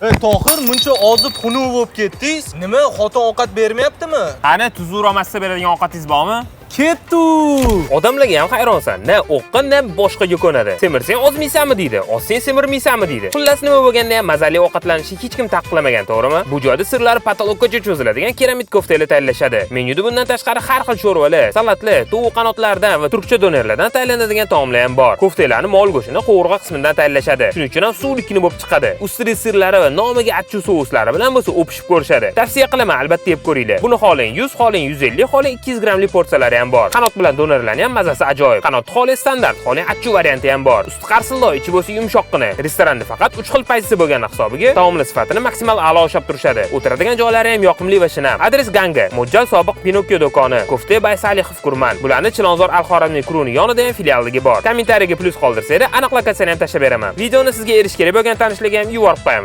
Tohir, muncha ozib xunuv bo'lib ketdingiz. Nima, xotin ovqat bermayaptimi? Qani, tuzuk romasida beradigan ovqatingiz bormi? Ketdi. Odamlarga ham hayronsan. Na o'qqa, na boshqaga ko'nadi. Semirsang ozmaysanmi deydi, ozsang semirmaysanmi deydi. Xullas nima bo'lganda ham mazali ovqatlanishni hech kim taqiqlamagan, to'g'rimi? Bu joyda sirlari patologgacha cho'ziladigan keramid koftalar tayyorlashadi. Menyuda bundan tashqari har xil sho'rvalar, salatlar, tovuq qanotlardan va turkcha donerlardan tayyorlanadigan taomlar ham bor. Koftalarni mol go'shtini qo'rg'a qismidan tayyorlashadi. Shuning uchun ham suvlikni bo'lib chiqadi. Ustida sirlari va nomiga achchiq souslari bilan bo'lsa o'pishib ko'rishadi. Tavsiya qilaman, albatta yeb ko'ringlar. Buni xohlang 100, xohlang 150, xohlang 200 grammli porsiyalari ham bor. Qanot bilan donerlarning ham mazasi ajoyib. Qanot xohlang standart, xohlang achchiq varianti ham bor. Usti qarsildoq, ichi bo'lsa yumshoqqina. Restoranda faqat 3 xil paysi bo'lgani hisobiga taomlar sifatini maksimal a'lo oshab turishadi. O'tiradigan joylari ham yoqimli va shinam. Adres Ganga, Mo'ljal sobiq Pinokio do'koni, Kofta by Salihov Kurman. Bularni Chilonzor Al-Xorazmiy Kuruni yonida ham filialligi bor. Kommentariyaga plyus qoldirsanglar, aniq lokatsiyani ham tashlab beraman. Videoni sizga erish kerak bo'lgan tanishlarga ham yuborib qo'yamiz.